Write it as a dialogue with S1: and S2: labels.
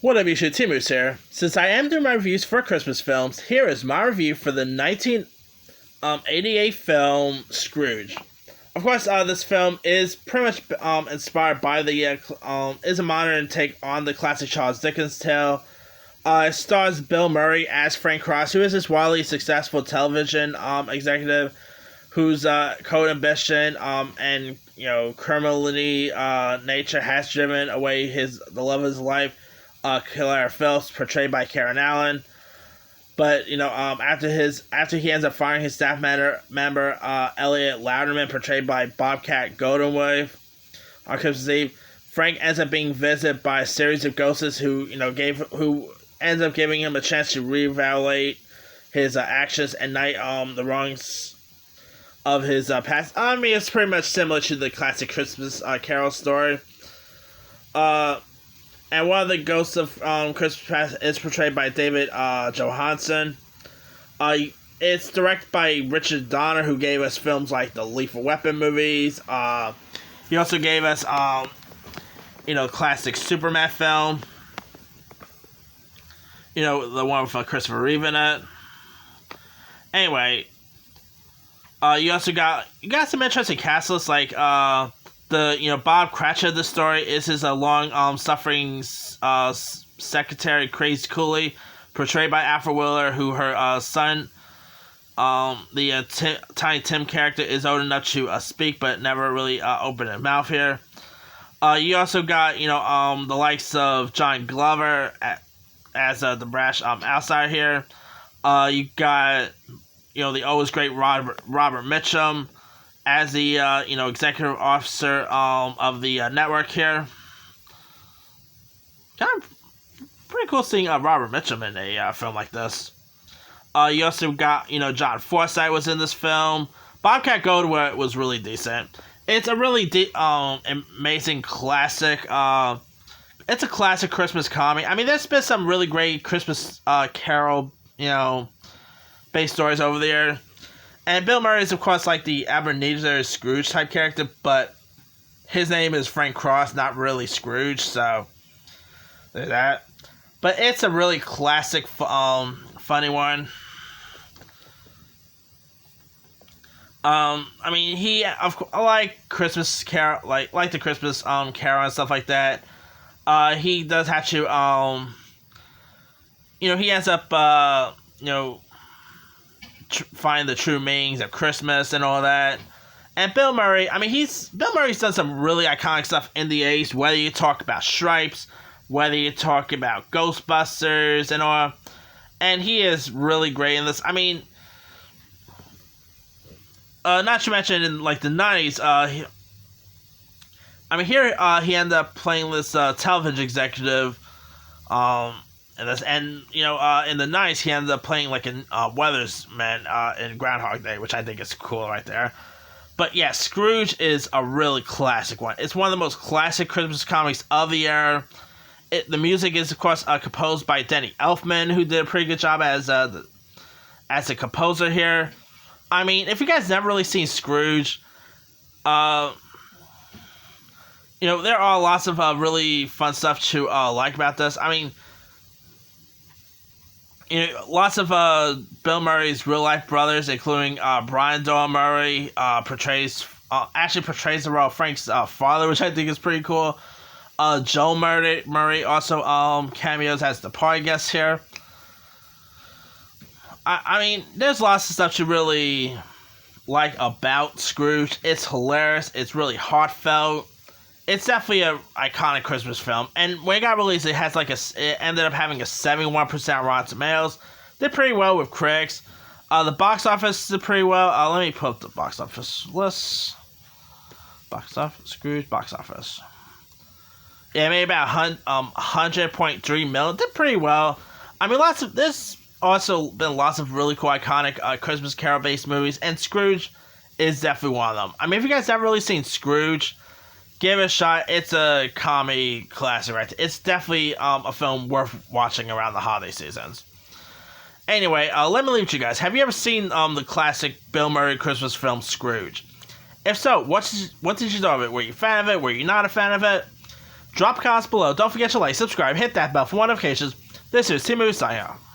S1: What up, YouTube? Timus here. Since I am doing my reviews for Christmas films, here is my review for the 1988 film Scrooge. Of course, this film is pretty much inspired by is a modern take on the classic Charles Dickens tale. It stars Bill Murray as Frank Cross, who is this wildly successful television executive whose code ambition and criminality nature has driven away the love of his life, Claire Phillips, portrayed by Karen Allen. But after he ends up firing his staff member Elliot Louderman, portrayed by Bobcat Goldthwait, on Christmas Eve, Frank ends up being visited by a series of ghosts who ends up giving him a chance to reevaluate his actions and the wrongs of his past. I mean, it's pretty much similar to the classic Christmas Carol story. And one of the ghosts of Christmas Past is portrayed by David Johansen. It's directed by Richard Donner, who gave us films like the Lethal Weapon movies. He also gave us, classic Superman film. The one with Christopher Reeve in it. Anyway, you got some interesting cast lists, like Bob Cratchit of the story is his long suffering secretary Crazy Cooley, portrayed by Afra Wheeler, who her son, Tiny Tim character, is old enough to speak but never really open his mouth here. You also got the likes of John Glover as the brash outsider here. You got the always great Robert Mitchum as the executive officer of the network here. Kind of pretty cool seeing Robert Mitchum in a film like this. You also got John Forsythe was in this film. Bobcat Goldthwait was really decent. It's a really amazing classic. It's a classic Christmas comedy. I mean, there's been some really great Christmas Carol based stories over there. And Bill Murray is, of course, like the Ebenezer Scrooge type character, but his name is Frank Cross, not really Scrooge, so there's that. But it's a really classic, funny one. I mean, I like Christmas Carol, like the Christmas Carol and stuff like that. He does have to, he ends up, find the true meanings of Christmas and all that. And Bill Murray, I mean, Bill Murray's done some really iconic stuff in the 80s, whether you talk about Stripes, whether you talk about Ghostbusters and all, and he is really great in this. I mean, not to mention in like the 90s, he ended up playing this television executive, in the 90s, he ended up playing like a weathersman in Groundhog Day, which I think is cool right there. But yeah, Scrooge is a really classic one. It's one of the most classic Christmas comedies of the era. The music is, of course, composed by Danny Elfman, who did a pretty good job as a composer here. I mean, if you guys never really seen Scrooge, there are lots of really fun stuff to like about this. I mean, lots of Bill Murray's real life brothers, including Brian Doyle Murray, portrays the role of Frank's father, which I think is pretty cool. Joel Murray also cameos as the party guest here. I mean, there's lots of stuff to really like about Scrooge. It's hilarious. It's really heartfelt. It's definitely an iconic Christmas film, and when it got released, it ended up having a 71% Rotten Tomatoes. Did pretty well with critics. The box office did pretty well. Let me pull up the box office list. Scrooge box office. Yeah, maybe about 100.3 million. Did pretty well. I mean, there's also been lots of really cool iconic Christmas Carol based movies, and Scrooge is definitely one of them. I mean, if you guys haven't really seen Scrooge, give it a shot. It's a comedy classic, right? It's definitely a film worth watching around the holiday seasons. Anyway, let me leave it to you guys. Have you ever seen the classic Bill Murray Christmas film Scrooge? If so, what did you think of it? Were you a fan of it? Were you not a fan of it? Drop comments below. Don't forget to like, subscribe, hit that bell for notifications. This is Timu signing off.